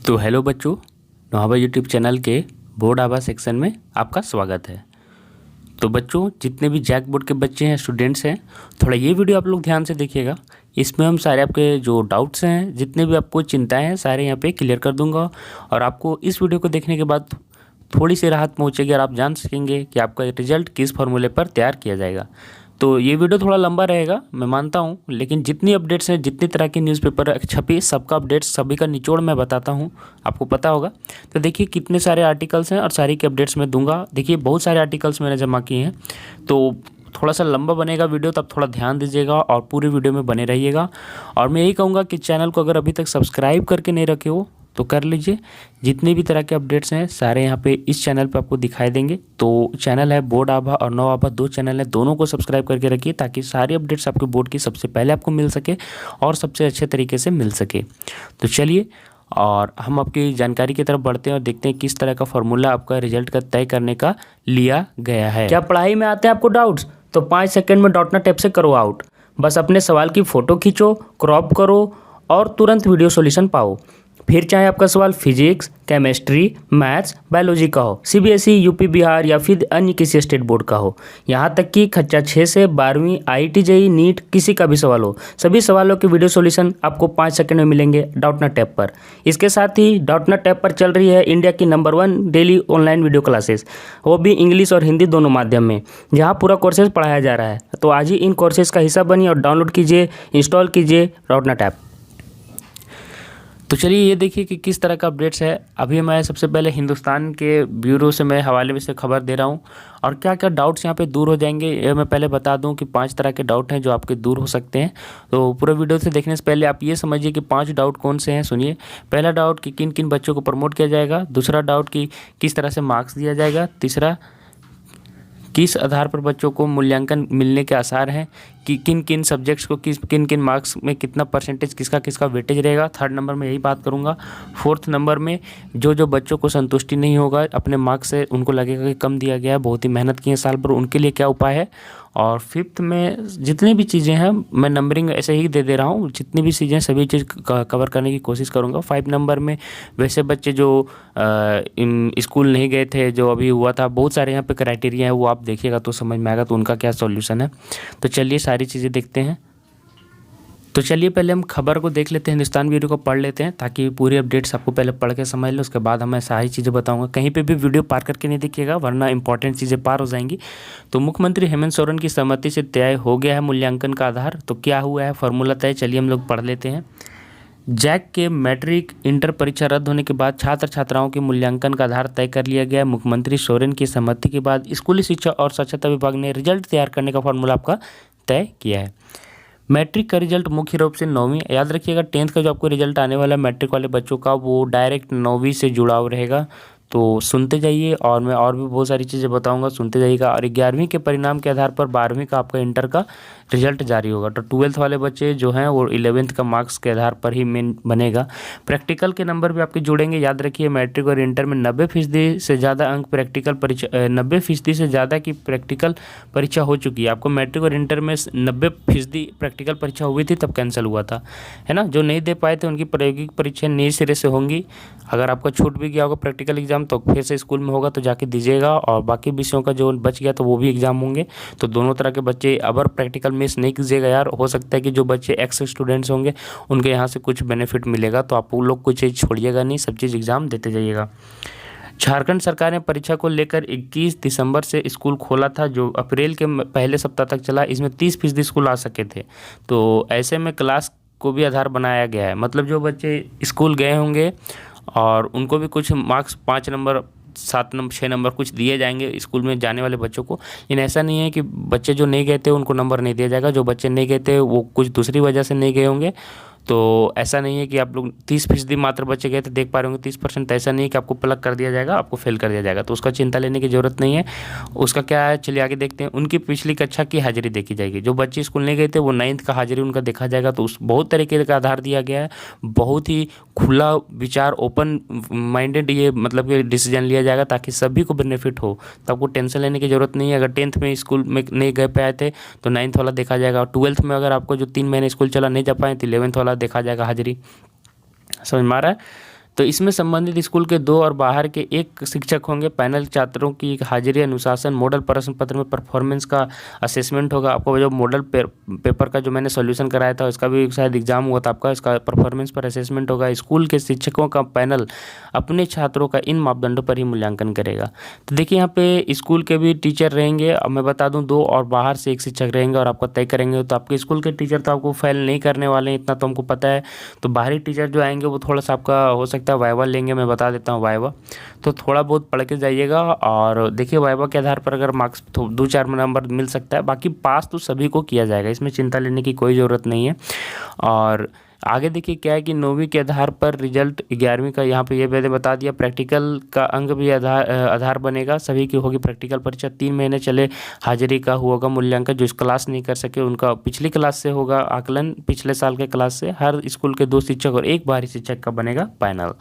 तो हेलो बच्चों, नोहाबा YouTube channel के बोर्ड आभा सेक्शन में आपका स्वागत है। तो बच्चों, जितने भी जैक बोर्ड के बच्चे हैं, स्टूडेंट्स हैं, थोड़ा ये वीडियो आप लोग ध्यान से देखिएगा। इसमें हम सारे आपके जो डाउट्स हैं, जितने भी आपको चिंताएं हैं, सारे यहाँ पे क्लियर कर दूंगा। और आपको इस वीडियो को देखने के बाद थोड़ी सी राहत पहुँचेगी और आप जान सकेंगे कि आपका रिजल्ट किस फॉर्मूले पर तैयार किया जाएगा। तो ये वीडियो थोड़ा लंबा रहेगा, मैं मानता हूँ, लेकिन जितनी अपडेट्स हैं, जितनी तरह की न्यूज़पेपर छपी, सबका अपडेट्स, सभी का निचोड़ मैं बताता हूँ, आपको पता होगा। तो देखिए कितने सारे आर्टिकल्स हैं और सारी के अपडेट्स मैं दूंगा। देखिए बहुत सारे आर्टिकल्स मैंने जमा किए हैं, तो थोड़ा सा लंबा बनेगा वीडियो, तब थोड़ा ध्यान दीजिएगा और पूरे वीडियो में बने रहिएगा। और मैं यही कहूँगा कि चैनल को अगर अभी तक सब्सक्राइब करके नहीं रखे हो तो कर लीजिए। जितने भी तरह के अपडेट्स हैं सारे यहाँ पे इस चैनल पे आपको दिखाई देंगे। तो चैनल है बोर्ड आभा और नो आभा, दो चैनल है, दोनों को सब्सक्राइब करके रखिए ताकि सारी अपडेट्स आपके बोर्ड की सबसे पहले आपको मिल सके और सबसे अच्छे तरीके से मिल सके। तो चलिए, और हम आपकी जानकारी की तरफ बढ़ते हैं और देखते हैं किस तरह का फॉर्मूला आपका रिजल्ट का तय करने का लिया गया है। क्या पढ़ाई में आते हैं आपको डाउट्स? तो 5 सेकंड में डॉट नेट ऐप से करो आउट। बस अपने सवाल की फ़ोटो खींचो, क्रॉप करो और तुरंत वीडियो सॉल्यूशन पाओ। फिर चाहे आपका सवाल फिजिक्स, केमिस्ट्री, मैथ्स, बायोलॉजी का हो, सीबीएसई, यूपी, बिहार या फिर अन्य किसी स्टेट बोर्ड का हो, यहाँ तक कि कक्षा 6 से 12वीं, आईआईटी, जेईई, नीट, किसी का भी सवाल हो, सभी सवालों के वीडियो सॉल्यूशन आपको 5 सेकंड में मिलेंगे डॉट नेट ऐप पर। इसके साथ ही डॉट नेट ऐप पर चल रही है इंडिया की number 1 daily online video classes, वो भी इंग्लिश और हिंदी दोनों माध्यम में, जहाँ पूरा कोर्सेज पढ़ाया जा रहा है। तो आज ही इन कोर्सेज का हिस्सा बनिए और डाउनलोड कीजिए, इंस्टॉल कीजिए डॉट नेट ऐप। तो चलिए ये देखिए कि किस तरह का अपडेट्स है। अभी मैं सबसे पहले हिंदुस्तान के ब्यूरो से मैं हवाले में से खबर दे रहा हूँ और क्या क्या डाउट्स यहाँ पे दूर हो जाएंगे ये मैं पहले बता दूँ कि 5 तरह के डाउट हैं जो आपके दूर हो सकते हैं। तो पूरे वीडियो से देखने से पहले आप ये समझिए कि 5 डाउट कौन से हैं। सुनिए, पहला डाउट कि किन किन बच्चों को प्रमोट किया जाएगा, दूसरा डाउट कि किस तरह से मार्क्स दिया जाएगा, तीसरा किस आधार पर बच्चों को मूल्यांकन मिलने के आसार हैं, कि किन किन सब्जेक्ट्स को किन किन मार्क्स में कितना परसेंटेज किसका किसका वेटेज रहेगा। थर्ड नंबर में यही बात करूंगा। फोर्थ नंबर में जो बच्चों को संतुष्टि नहीं होगा अपने मार्क्स से, उनको लगेगा कि कम दिया गया है, बहुत ही मेहनत की है साल भर, उनके लिए क्या उपाय है। और फिफ्थ में जितनी भी चीज़ें हैं मैं नंबरिंग ऐसे ही दे रहा हूँ, जितनी भी चीज़ें सभी चीज़ कवर करने की कोशिश करूँगा। 5 नंबर में वैसे बच्चे जो स्कूल नहीं गए थे, जो अभी हुआ था, बहुत सारे यहाँ पे क्राइटेरिया है, वो आप देखिएगा तो समझ में आएगा तो उनका क्या सॉल्यूशन है। तो चलिए सारी चीज़ें देखते हैं। तो चलिए पहले हम खबर को देख लेते हैं, हिंदुस्तान ब्यूरो को पढ़ लेते हैं ताकि पूरी अपडेट्स आपको पहले पढ़ के समझ लें, उसके बाद मैं सारी चीज़ें बताऊंगा। कहीं पे भी वीडियो पार करके नहीं देखिएगा वरना इंपॉर्टेंट चीज़ें पार हो जाएंगी। तो मुख्यमंत्री हेमंत सोरेन की सहमति से तय हो गया है मूल्यांकन का आधार। तो क्या हुआ है फॉर्मूला तय, चलिए हम लोग पढ़ लेते हैं। जैक के मैट्रिक इंटर परीक्षा रद्द होने के बाद छात्र छात्राओं के मूल्यांकन का आधार तय कर लिया गया। मुख्यमंत्री सोरेन की सहमति के बाद स्कूली शिक्षा और साक्षरता विभाग ने रिजल्ट तैयार करने का फॉर्मूला आपका तय किया है। मैट्रिक का रिजल्ट मुख्य रूप से 9वीं, याद रखिएगा 10th का जो आपको रिजल्ट आने वाला है मैट्रिक वाले बच्चों का, वो डायरेक्ट 9वीं से जुड़ाव रहेगा। तो सुनते जाइए और मैं और भी बहुत सारी चीज़ें बताऊंगा, सुनते जाइएगा। और 11वीं के परिणाम के आधार पर 12वीं का आपका इंटर का रिजल्ट जारी होगा। तो 12th वाले बच्चे जो हैं वो 11th का मार्क्स के आधार पर ही मेन बनेगा। प्रैक्टिकल के नंबर भी आपके जुड़ेंगे, याद रखिए मैट्रिक और इंटर में 90% से ज़्यादा अंक प्रैक्टिकल परीक्षा, 90% से ज़्यादा की प्रैक्टिकल परीक्षा हो चुकी है। आपको मैट्रिक और इंटर में 90% प्रैक्टिकल परीक्षा हुई थी तब कैंसिल हुआ था, है ना। जो नहीं दे पाए थे उनकी प्रायोगिक परीक्षा नए सिरे से होंगी। अगर आपका छूट भी गया होगा प्रैक्टिकल एग्जाम तो फिर से स्कूल में होगा तो जाके दीजिएगा, और बाकी विषयों का जो बच गया तो वो भी एग्जाम होंगे। तो दोनों तरह के बच्चे अगर प्रैक्टिकल मिस नहीं कीजिएगा यार, हो सकता है कि जो बच्चे एक्स स्टूडेंट्स होंगे उनके यहाँ से कुछ बेनिफिट मिलेगा। तो आप लोग कुछ चीज़ छोड़िएगा नहीं, सब चीज़ एग्जाम देते जाइएगा। झारखंड सरकार ने परीक्षा को लेकर 21 दिसंबर से स्कूल खोला था, जो अप्रैल के पहले सप्ताह तक चला। इसमें 30% स्कूल आ सके थे। तो ऐसे में क्लास को भी आधार बनाया गया है, मतलब जो बच्चे स्कूल गए होंगे और उनको भी कुछ मार्क्स 5 नंबर, 7 नंबर, 6 नंबर कुछ दिए जाएंगे स्कूल में जाने वाले बच्चों को। लेकिन ऐसा नहीं है कि बच्चे जो नहीं गए थे उनको नंबर नहीं दिया जाएगा। जो बच्चे नहीं गए थे वो कुछ दूसरी वजह से नहीं गए होंगे, तो ऐसा नहीं है कि आप लोग 30% मात्र बच्चे गए थे, देख पा रहे होंगे 30%, तो ऐसा नहीं है कि आपको प्लग कर दिया जाएगा, आपको फेल कर दिया जाएगा। तो उसका चिंता लेने की ज़रूरत नहीं है। उसका क्या है, चलिए आगे देखते हैं। उनकी पिछली कक्षा की हाजिरी देखी जाएगी। जो बच्चे स्कूल नहीं गए थे वो 9th का हाजिरी उनका देखा जाएगा। तो उस बहुत तरीके का आधार दिया गया है, बहुत ही खुला विचार, ओपन माइंडेड ये मतलब कि डिसीजन लिया जाएगा ताकि सभी को बेनिफिट हो। तो आपको टेंशन लेने की ज़रूरत नहीं है। अगर 10th में स्कूल में नहीं गए पाए थे तो 9th वाला देखा जाएगा, और 12th में अगर आपको जो 3 महीने स्कूल चला नहीं जा पाए तो 11th वाला देखा जाएगा हाजिरी। समझ में आ रहा है। तो इसमें संबंधित स्कूल के 2 और बाहर के 1 शिक्षक होंगे। पैनल छात्रों की हाजिरी, अनुशासन, मॉडल प्रश्न पत्र में परफॉर्मेंस का असेसमेंट होगा। आपको जो मॉडल पेपर का जो मैंने सॉल्यूशन कराया था उसका भी शायद एग्जाम हुआ था आपका, इसका परफॉर्मेंस पर असेसमेंट होगा। स्कूल के शिक्षकों का पैनल अपने छात्रों का इन मापदंडों पर ही मूल्यांकन करेगा। तो देखिए यहाँ पे स्कूल के भी टीचर रहेंगे, अब मैं बता दूँ 2 और बाहर से 1 शिक्षक रहेंगे और आपको तय करेंगे। तो आपके स्कूल के टीचर तो आपको फेल नहीं करने वाले हैं, इतना तो हमको पता है। तो बाहरी टीचर जो आएंगे वो थोड़ा सा आपका हो सकता है वाइवा लेंगे, मैं बता देता हूँ वाइवा। तो थोड़ा बहुत पढ़ के जाइएगा और देखिए वाइवा के आधार पर अगर मार्क्स 2-4 नंबर मिल सकता है, बाकी पास तो सभी को किया जाएगा, इसमें चिंता लेने की कोई ज़रूरत नहीं है। और आगे देखिए क्या है कि 9वीं के आधार पर रिजल्ट, 11वीं का यहाँ पे ये मैंने बता दिया। प्रैक्टिकल का अंक भी आधार बनेगा, सभी की होगी प्रैक्टिकल परीक्षा। 3 महीने चले हाजिरी का होगा मूल्यांकन। जो इस क्लास नहीं कर सके उनका पिछली क्लास से होगा आकलन, पिछले साल के क्लास से। हर स्कूल के 2 शिक्षक और 1 बाहरी शिक्षक का बनेगा पैनल।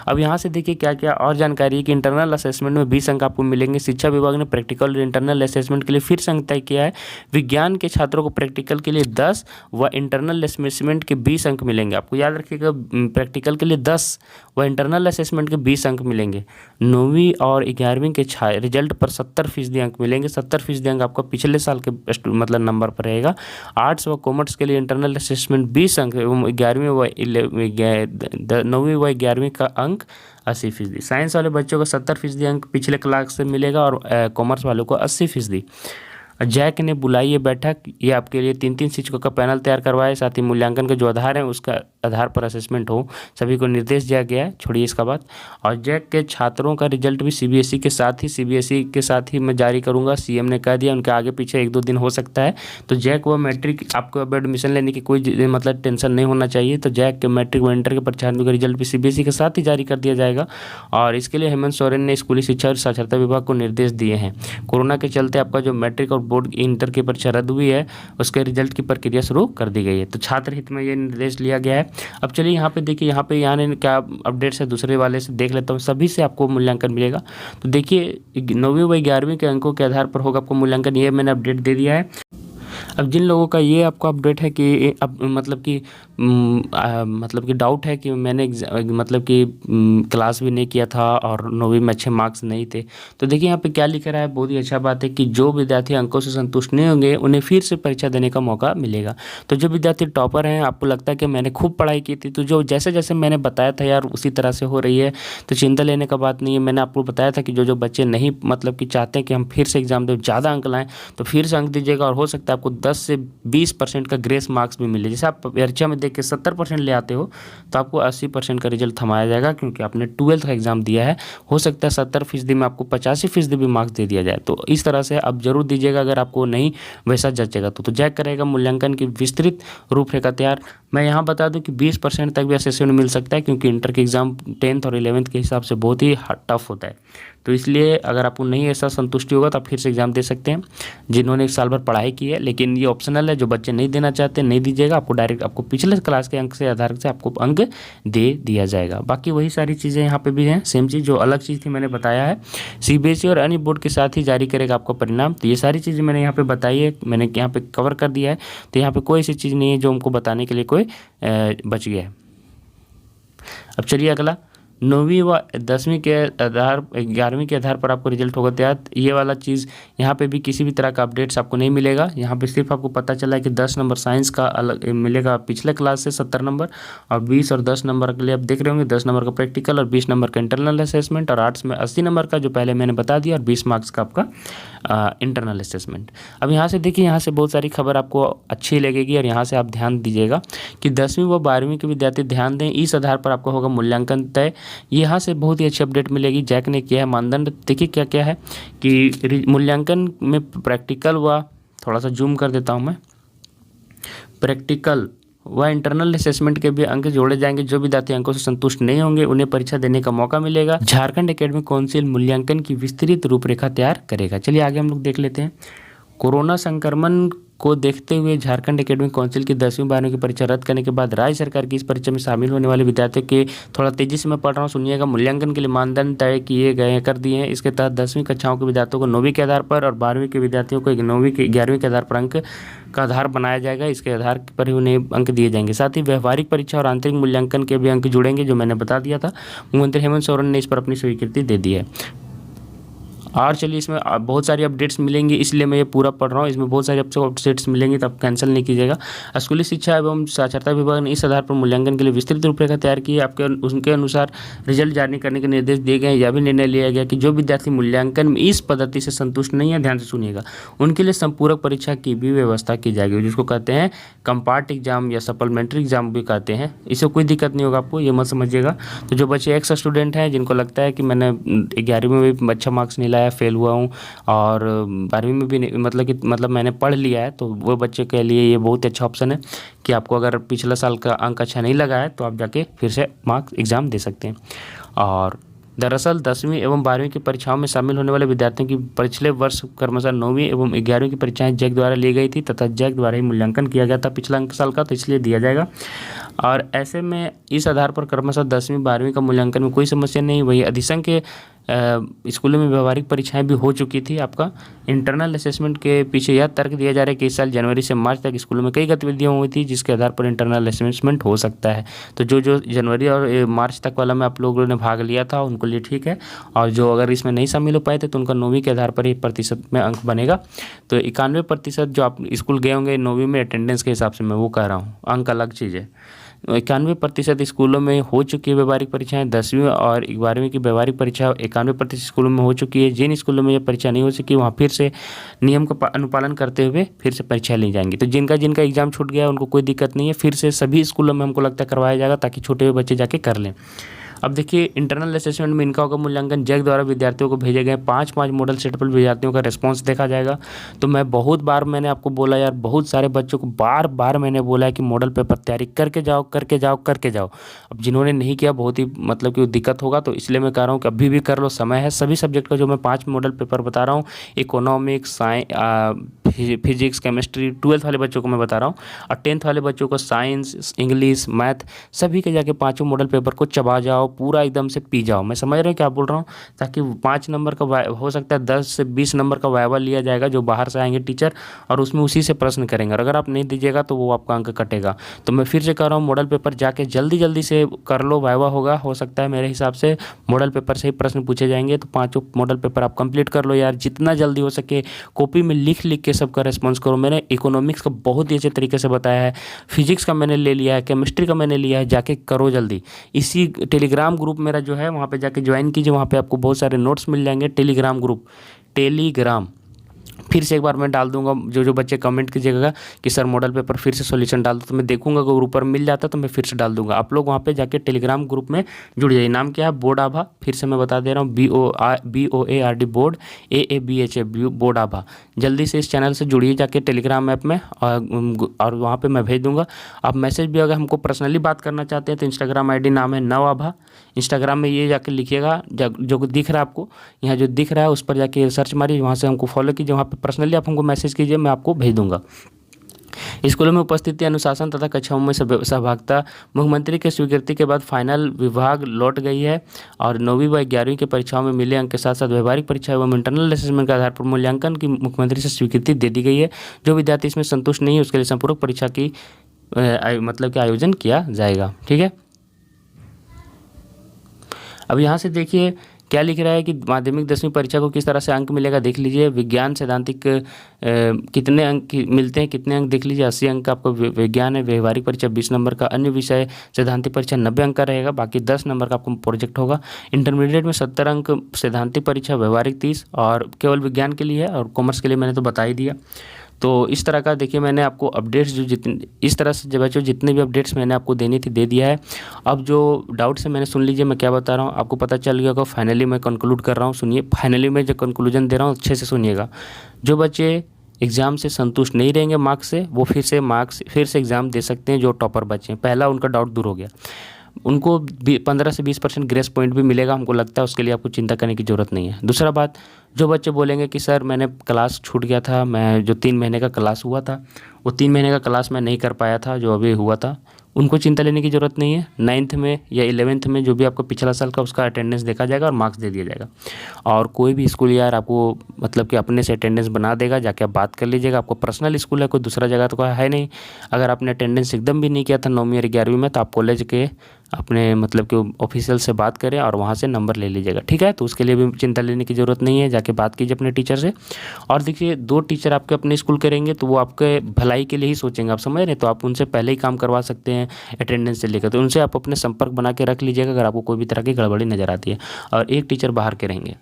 अब यहाँ से देखिए क्या क्या और जानकारी है कि इंटरनल असेसमेंट में 20 अंक आपको मिलेंगे। शिक्षा विभाग ने प्रैक्टिकल और इंटरनल असेसमेंट के लिए फिर से अंक तय किया है। विज्ञान के छात्रों को प्रैक्टिकल के लिए 10 व इंटरनल असेसमेंट के 20 अंक मिलेंगे। आपको याद रखिएगा प्रैक्टिकल के लिए 10 व इंटरनल असेसमेंट के 20 अंक मिलेंगे। 9वीं और 11वीं के रिजल्ट पर 70% अंक मिलेंगे। 70% अंक आपका पिछले साल के मतलब नंबर पर रहेगा। आर्ट्स व कॉमर्स के लिए इंटरनल असेसमेंट 20 अंक एवं 9वीं व 11वीं का अंक 80%। साइंस वाले बच्चों को 70% अंक पिछले क्लास से मिलेगा और कॉमर्स वालों को 80%। जैक ने बुलाई ये बैठक, ये आपके लिए 3-3 शिक्षकों का पैनल तैयार करवाए, साथ ही मूल्यांकन के जो आधार हैं उसका आधार पर असेसमेंट हो, सभी को निर्देश दिया गया है। छोड़िए इसका बात। और जैक के छात्रों का रिजल्ट भी सीबीएसई के साथ ही मैं जारी करूंगा, सीएम ने कह दिया। उनके आगे पीछे 1-2 दिन हो सकता है। तो जैक व मैट्रिक आपको अब एडमिशन लेने की कोई मतलब टेंशन नहीं होना चाहिए। तो जैक के मैट्रिक व इंटर के परीक्षार्थियों का रिजल्ट भी सीबीएसई के साथ ही जारी कर दिया जाएगा। और इसके लिए हेमंत सोरेन ने स्कूली शिक्षा और साक्षरता विभाग को निर्देश दिए हैं। कोरोना के चलते आपका जो मैट्रिक और बोर्ड इंटर की परीक्षा रद्द हुई है, उसके रिजल्ट की प्रक्रिया शुरू कर दी गई है। तो छात्र हित में ये निर्देश लिया गया है। अब चलिए यहाँ पे देखिए, यहाँ ने क्या अपडेट्स है दूसरे वाले से देख लेता हूँ। सभी से आपको मूल्यांकन मिलेगा। तो देखिए 9वीं व 11वीं के अंकों के आधार पर होगा आपको मूल्यांकन, ये मैंने अपडेट दे दिया है। अब जिन लोगों का ये आपको अपडेट है कि अब मतलब कि डाउट है कि मैंने मतलब कि क्लास भी नहीं किया था और 9वीं में अच्छे मार्क्स नहीं थे, तो देखिए यहाँ पे क्या लिखा रहा है। बहुत ही अच्छा बात है कि जो विद्यार्थी अंकों से संतुष्ट नहीं होंगे उन्हें फिर से परीक्षा देने का मौका मिलेगा। तो जो विद्यार्थी टॉपर हैं, आपको लगता है कि मैंने खूब पढ़ाई की थी, तो जो जैसे जैसे मैंने बताया था यार उसी तरह से हो रही है, तो चिंता लेने का बात नहीं है। मैंने आपको बताया था कि जो बच्चे नहीं मतलब कि चाहते हैं कि हम फिर से एग्जाम दें, ज़्यादा अंक लाएँ, तो फिर से अंक दीजिएगा और हो सकता है आपको 10 से 20% का ग्रेस मार्क्स भी मिले। जैसे आप परीक्षा में देख के 70% ले आते हो तो आपको 80% का रिजल्ट थमाया जाएगा, क्योंकि आपने 12th का एग्जाम दिया है। हो सकता है 70% में आपको 85% भी मार्क्स दे दिया जाए। तो इस तरह से आप जरूर दीजिएगा अगर आपको नहीं वैसा जचेगा तो जैक करेगा मूल्यांकन की विस्तृत रूपरेखा तैयार। मैं यहाँ बता दूं कि 20% तक भी असेसमेंट मिल सकता है, क्योंकि इंटर के एग्जाम 10th और 11th के हिसाब से बहुत ही टफ होता है। तो इसलिए अगर आपको नहीं ऐसा संतुष्टि होगा तो आप फिर से एग्जाम दे सकते हैं, जिन्होंने 1 साल भर पढ़ाई की है। लेकिन ये ऑप्शनल है, जो बच्चे नहीं देना चाहते नहीं दीजिएगा, आपको डायरेक्ट आपको पिछले क्लास के अंक से आधार से आपको अंक दे दिया जाएगा। बाकी वही सारी चीज़ें यहाँ पे भी हैं, सेम चीज़ जो अलग चीज़ थी मैंने बताया है। सीबीएसई और अन्य बोर्ड के साथ ही जारी करेगा आपका परिणाम। तो ये सारी चीज़ें मैंने यहाँ पे बताई है, मैंने यहाँ पे कवर कर दिया है। तो यहाँ पे कोई ऐसी चीज़ नहीं है जो हमको बताने के लिए कोई बच गया है। अब चलिए अगला, 9वीं व 10वीं के आधार 11वीं के आधार पर आपको रिजल्ट होगा तैयार। ये वाला चीज़ यहाँ पे भी किसी भी तरह का अपडेट्स आपको नहीं मिलेगा। यहाँ पे सिर्फ आपको पता चला है कि 10 नंबर साइंस का अलग मिलेगा पिछले क्लास से 70 नंबर, और 20 और 10 नंबर के लिए आप देख रहे होंगे 10 नंबर का प्रैक्टिकल और 20 नंबर का इंटरनल असेसमेंट, और आर्ट्स में 80 नंबर का जो पहले मैंने बता दिया, और 20 मार्क्स का आपका इंटरनल असेसमेंट। अब यहाँ से देखिए, यहाँ से बहुत सारी खबर आपको अच्छी लगेगी और यहाँ से आप ध्यान दीजिएगा कि 10वीं व 12वीं के विद्यार्थी ध्यान दें, इस आधार पर आपका होगा मूल्यांकन तय। यहाँ से बहुत ही अच्छी अपडेट मिलेगी। जैक ने किया है मानदंड, देखिए क्या क्या है कि मूल्यांकन में प्रैक्टिकल व थोड़ा सा जूम कर देता हूँ मैं, प्रैक्टिकल व इंटरनल असेसमेंट के भी अंक जोड़े जाएंगे। जो विद्यार्थी अंकों से संतुष्ट नहीं होंगे उन्हें परीक्षा देने का मौका मिलेगा। झारखंड एकेडमिक काउंसिल मूल्यांकन की विस्तृत रूपरेखा तैयार करेगा। चलिए आगे हम लोग देख लेते हैं। कोरोना संक्रमण को देखते हुए झारखंड एकेडमिक काउंसिल की 10वीं 12वीं की परीक्षा रद्द करने के बाद राज्य सरकार की इस परीक्षा में शामिल होने वाले विद्यार्थियों के, थोड़ा तेजी से मैं पढ़ रहा हूँ सुनिएगा, मूल्यांकन के लिए मानदंड तय किए गए कर दिए हैं। इसके तहत 10वीं कक्षाओं के विद्यार्थियों को 9वीं के आधार पर और 12वीं के विद्यार्थियों को 9वीं के 11वीं के आधार पर अंक का आधार बनाया जाएगा। इसके आधार पर ही उन्हें अंक दिए जाएंगे। साथ ही व्यवहारिक परीक्षा और आंतरिक मूल्यांकन के भी अंक जुड़ेंगे, जो मैंने बता दिया था। मुख्यमंत्री हेमंत सोरेन ने इस पर अपनी स्वीकृति दे दी है। और चलिए, इसमें बहुत सारी अपडेट्स मिलेंगी, इसलिए मैं ये पूरा पढ़ रहा हूँ। इसमें बहुत सारी आपको अपडेट्स मिलेंगी, तो आप कैंसिल नहीं कीजिएगा। स्कूली शिक्षा एवं साक्षरता विभाग ने इस आधार पर मूल्यांकन के लिए विस्तृत रूपरेखा तैयार की है। आपके उनके अनुसार रिजल्ट जारी करने के निर्देश दिए गए हैं। यह भी निर्णय लिया गया कि जो विद्यार्थी मूल्यांकन में इस पद्धति से संतुष्ट नहीं है, ध्यान से सुनिएगा, उनके लिए संपूरक परीक्षा की भी व्यवस्था की जाएगी, जिसको कहते हैं कंपार्ट एग्जाम या सप्लीमेंट्री एग्जाम भी कहते हैं। इससे कोई दिक्कत नहीं होगा आपको, ये मत समझिएगा। तो जो बच्चे एक्स स्टूडेंट हैं, जिनको लगता है कि मैंने 11वीं में भी अच्छा मार्क्स नहीं लाया, फेल हुआ हूँ, और 12वीं में भी नहीं, मतलब मैंने पढ़ लिया है, तो वो बच्चे के लिए ये बहुत अच्छा ऑप्शन है कि आपको अगर पिछला साल का अंक अच्छा नहीं लगा है तो आप जाके फिर से मार्क्स एग्ज़ाम दे सकते हैं। और दरअसल 10वीं एवं 12वीं की परीक्षाओं में शामिल होने वाले विद्यार्थियों की पिछले वर्ष क्रमशः 9वीं एवं 11वीं की परीक्षाएं जैक द्वारा ली गई थी तथा जैक द्वारा ही मूल्यांकन किया गया था पिछला साल का, तो इसलिए दिया जाएगा। और ऐसे में इस आधार पर क्रमशः 10वीं 12वीं का मूल्यांकन में कोई समस्या नहीं। वही अधिसंख्य के स्कूलों में व्यवहारिक परीक्षाएं भी हो चुकी थी। आपका इंटरनल असेसमेंट के पीछे यह तर्क दिया जा रहा है कि इस साल जनवरी से मार्च तक स्कूलों में कई गतिविधियां हुई थी, जिसके आधार पर इंटरनल असेसमेंट हो सकता है। तो जो जनवरी और मार्च तक वाला में आप लोगों ने भाग लिया था, उनको लिए ठीक है। और जो अगर इसमें नहीं शामिल हो पाए थे, तो उनका 9वीं के आधार पर ही प्रतिशत में अंक बनेगा। तो 91% जो आप स्कूल गए होंगे 9वीं में अटेंडेंस के हिसाब से मैं वो कह रहा हूँ, अंक अलग चीज़ है। 91% स्कूलों में हो चुकी है व्यवहारिक परीक्षाएं। 10वीं और 12वीं की व्यवहारिक परीक्षा 91% स्कूलों में हो चुकी है। जिन स्कूलों में यह परीक्षा नहीं हो सकी, वहाँ फिर से नियम का अनुपालन करते हुए फिर से परीक्षा ली जाएंगी। तो जिनका एग्जाम छूट गया उनको कोई दिक्कत नहीं है, फिर से सभी स्कूलों में हमको लगता है करवाया जाएगा, ताकि छोटे हुए बच्चे जाके कर लें। अब देखिए, इंटरनल असेसमेंट में इनका होगा मूल्यांकन। जैक द्वारा विद्यार्थियों को भेजे गए 5 मॉडल सेट पर विद्यार्थियों का रिस्पांस देखा जाएगा। तो मैंने आपको बोला यार, बहुत सारे बच्चों को बार बार मैंने बोला है कि मॉडल पेपर तैयारी करके जाओ। अब जिन्होंने नहीं किया, बहुत ही मतलब कि दिक्कत होगा, तो इसलिए मैं कह रहा हूँ कि अभी भी कर लो, समय है। सभी सब्जेक्ट का जो मैं 5 मॉडल पेपर बता रहा हूँ, इकोनॉमिक्स, फिजिक्स, केमिस्ट्री, 12th वाले बच्चों को मैं बता रहा हूँ, और 10th वाले बच्चों को साइंस, इंग्लिश, मैथ, सभी के जाके 5 मॉडल पेपर को चबा जाओ, पूरा एकदम से पी जाओ। मैं समझ रहा हूँ क्या बोल रहा हूँ, ताकि 5 नंबर का हो सकता है 10 से 20 नंबर का वाइवा लिया जाएगा, जो बाहर से आएंगे टीचर, और उसमें उसी से प्रश्न करेंगे, और अगर आप नहीं दीजिएगा तो वो आपका अंक कटेगा। तो मैं फिर से कह रहा हूँ, मॉडल पेपर जाके जल्दी से कर लो, वाइवा होगा, हो सकता है मेरे हिसाब से मॉडल पेपर से ही प्रश्न पूछे जाएंगे। तो 5 मॉडल पेपर आप कंप्लीट कर लो यार, जितना जल्दी हो सके कॉपी में लिख के सबका रिस्पॉन्स करो। मैंने इकोनॉमिक्स का बहुत ही अच्छे तरीके से बताया है, फिजिक्स का मैंने ले लिया है, केमिस्ट्री का मैंने लिया है, जाके करो जल्दी। इसी टेलीग्राम ग्रुप मेरा जो है, वहाँ पे जाके ज्वाइन कीजिए, वहाँ पे आपको बहुत सारे नोट्स मिल जाएंगे। टेलीग्राम ग्रुप, टेलीग्राम फिर से एक बार मैं डाल दूंगा। जो बच्चे कमेंट कीजिएगा कि सर मॉडल पेपर फिर से सॉल्यूशन डाल दो, तो मैं देखूंगा अगर ऊपर मिल जाता तो मैं फिर से डाल दूंगा। आप लोग वहाँ पे जाके टेलीग्राम ग्रुप में जुड़ जाइए। नाम क्या है? बोर्ड आभा। फिर से मैं बता दे रहा हूँ, BOARD बोर्ड, AABHA बोर्ड आभा। जल्दी से इस चैनल से जुड़िए जाके टेलीग्राम ऐप में, और वहाँ पर मैं भेज दूँगा। आप मैसेज भी अगर हमको पर्सनली बात करना चाहते हैं तो इंस्टाग्राम ID नाम है नवाभा। इंस्टाग्राम में ये जाके लिखिएगा, जो दिख रहा है आपको यहाँ, जो दिख रहा है उस पर जाके सर्च मारिए, वहाँ से हमको फॉलो कीजिए। वहाँ पे पर्सनली आप हमको मैसेज कीजिए, मैं आपको भेज दूंगा। स्कूलों में उपस्थिति, अनुशासन तथा कक्षाओं में सहभागिता मुख्यमंत्री की स्वीकृति के बाद फाइनल विभाग लौट गई है, और 9वीं व 11वीं की परीक्षाओं में मिले अंक के साथ साथ व्यवहारिक परीक्षा एवं इंटरनल असेसमेंट के आधार पर मूल्यांकन की मुख्यमंत्री से स्वीकृति दे दी गई है। जो विद्यार्थी इसमें संतुष्ट नहीं है, उसके लिए संपूरक परीक्षा की मतलब कि आयोजन किया जाएगा। ठीक है, अब यहाँ से देखिए क्या लिख रहा है कि माध्यमिक 10वीं परीक्षा को किस तरह से अंक मिलेगा, देख लीजिए। विज्ञान सैद्धांतिक कितने अंक मिलते हैं, कितने अंक देख लीजिए। 80 अंक का आपको विज्ञान है। व्यवहारिक परीक्षा 20 नंबर का, अन्य विषय सैद्धांतिक परीक्षा 90 अंक का रहेगा, बाकी 10 नंबर का आपको प्रोजेक्ट होगा। इंटरमीडिएट में 70 अंक सैद्धांतिक परीक्षा, व्यवहारिक 30, और केवल विज्ञान के लिए है, और कॉमर्स के लिए मैंने तो बता ही दिया। तो इस तरह का देखिए, मैंने आपको अपडेट्स इस तरह से बच्चों जितने भी अपडेट्स मैंने आपको देनी थी दे दिया है। अब जो डाउट्स है मैंने सुन लीजिए, मैं क्या बता रहा हूँ आपको पता चल गया होगा। फाइनली मैं कंक्लूड कर रहा हूँ, सुनिए। फाइनली मैं जो कंक्लूजन दे रहा हूँ अच्छे से सुनिएगा। जो बच्चे एग्ज़ाम से संतुष्ट नहीं रहेंगे मार्क्स से, वो फिर से एग्ज़ाम दे सकते हैं, जो टॉपर बच्चे हैं। पहला उनका डाउट दूर हो गया। उनको 15 से 20% ग्रेस पॉइंट भी मिलेगा, हमको लगता है। उसके लिए आपको चिंता करने की ज़रूरत नहीं है। दूसरा बात, जो बच्चे बोलेंगे कि सर मैंने क्लास छूट गया था, मैं जो 3 महीने का क्लास हुआ था वो 3 महीने का क्लास मैं नहीं कर पाया था जो अभी हुआ था, उनको चिंता लेने की ज़रूरत नहीं है। 9th में या 11th में जो भी आपको पिछला साल का उसका अटेंडेंस देखा जाएगा और मार्क्स दे दिया जाएगा। और कोई भी स्कूल यार आपको मतलब कि अपने से अटेंडेंस बना देगा, जाके आप बात कर लीजिएगा। आपको पर्सनल स्कूल है, कोई दूसरा जगह तो कोई है नहीं। अगर आपने अटेंडेंस एकदम भी नहीं किया था 9वीं और 11वीं में, तो आप कॉलेज के अपने मतलब कि ऑफिशियल से बात करें और वहाँ से नंबर ले लीजिएगा, ठीक है। तो उसके लिए भी चिंता लेने की ज़रूरत नहीं है, जाके बात कीजिए अपने टीचर से। और देखिए 2 टीचर आपके अपने स्कूल के रहेंगे तो वो आपके भलाई के लिए ही सोचेंगे, आप समझ रहे हैं। तो आप उनसे पहले ही काम करवा सकते हैं अटेंडेंस से लेकर, तो उनसे आप अपने संपर्क बना के रख लीजिएगा अगर आपको कोई भी तरह की गड़बड़ी नज़र आती है। और एक टीचर बाहर के रहेंगे।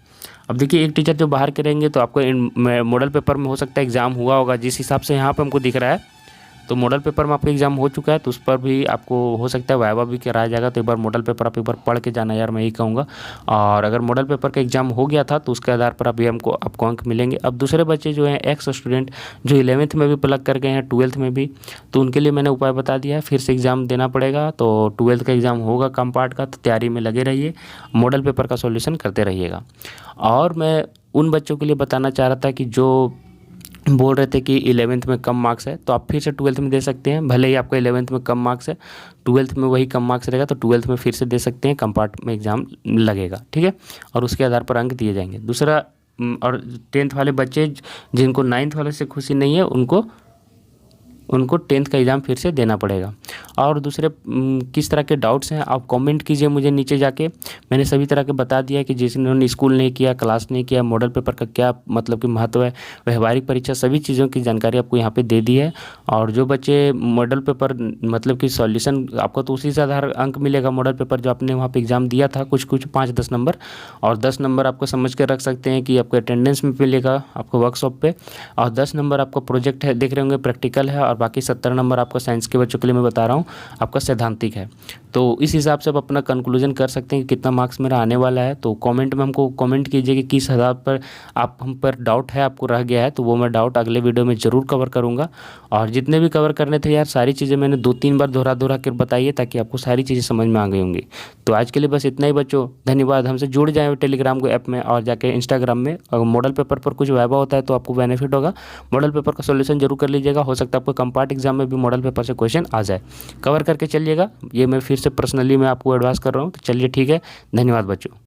अब देखिए एक टीचर जो बाहर के रहेंगे तो आपको मॉडल पेपर में हो सकता है एग्ज़ाम हुआ होगा, जिस हिसाब से यहाँ पे हमको दिख रहा है। तो मॉडल पेपर में आपका एग्ज़ाम हो चुका है, तो उस पर भी आपको हो सकता है वाइवा भी कराया जाएगा। तो एक बार मॉडल पेपर आप एक बार पढ़ के जाना यार, मैं यही कहूँगा। और अगर मॉडल पेपर का एग्ज़ाम हो गया था तो उसके आधार पर अभी आपको अंक मिलेंगे। अब दूसरे बच्चे जो हैं एक्स स्टूडेंट जो 11th में भी प्लग कर गए हैं 12th में भी, तो उनके लिए मैंने उपाय बता दिया है। फिर से एग्ज़ाम देना पड़ेगा, तो 12th का एग्ज़ाम होगा कम पार्ट का, तो तैयारी में लगे रहिए, मॉडल पेपर का सॉल्यूशन करते रहिएगा। और मैं उन बच्चों के लिए बताना चाह रहा था कि जो बोल रहे थे कि 11th में कम मार्क्स है, तो आप फिर से 12th में दे सकते हैं। भले ही आपका 11th में कम मार्क्स है, 12th में वही कम मार्क्स रहेगा, तो 12th में फिर से दे सकते हैं, कम पार्ट में एग्ज़ाम लगेगा, ठीक है। और उसके आधार पर अंक दिए जाएंगे। दूसरा, और 10th वाले बच्चे जिनको 9th वाले से खुशी नहीं है, उनको 10th का एग्ज़ाम फिर से देना पड़ेगा। और दूसरे किस तरह के डाउट्स हैं आप कमेंट कीजिए मुझे नीचे जाके। मैंने सभी तरह के बता दिया है कि जिन्होंने स्कूल नहीं किया, क्लास नहीं किया, मॉडल पेपर का क्या मतलब कि महत्व है, व्यवहारिक परीक्षा, सभी चीज़ों की जानकारी आपको यहाँ पे दे दी है। और जो बच्चे मॉडल पेपर मतलब कि सॉल्यूशन आपको तो उसी से आधार अंक मिलेगा, मॉडल पेपर जो आपने वहाँ पर एग्ज़ाम दिया था, कुछ 5-10 नंबर, और 10 नंबर आपको समझ कर रख सकते हैं कि आपको अटेंडेंस में मिलेगा आपको वर्कशॉप पे, और 10 नंबर आपका प्रोजेक्ट है, देख रहे होंगे प्रैक्टिकल है, और बाकी 70 नंबर आपका साइंस के बच्चों के लिए मैं बता रहा हूँ आपका सैद्धांतिक है। तो इस हिसाब से आप अपना कंक्लूजन कर सकते हैं कि कितना मार्क्स मेरा आने वाला है। तो कमेंट में हमको कमेंट कीजिए कि किस हिसाब पर आप हम पर डाउट है, आपको रह गया है, तो वो मैं डाउट अगले वीडियो में ज़रूर कवर करूँगा। और जितने भी कवर करने थे यार, सारी चीज़ें मैंने 2-3 बार दोहरा कर बताइए, ताकि आपको सारी चीज़ें समझ में आ गई होंगी। तो आज के लिए बस इतना ही बच्चों, धन्यवाद। हमसे जुड़ जाएँ टेलीग्राम को ऐप में और जाके इंस्टाग्राम में। अगर मॉडल पेपर पर कुछ वाइवा होता है तो आपको बेनिफिट होगा, मॉडल पेपर का सॉल्यूशन जरूर कर लीजिएगा। हो सकता है आपको कम पार्ट एग्जाम में भी मॉडल पेपर से क्वेश्चन आ जाए, कवर करके चलिएगा। ये मैं फिर से पर्सनली मैं आपको एडवाइस कर रहा हूँ। तो चलिए ठीक है, धन्यवाद बच्चों।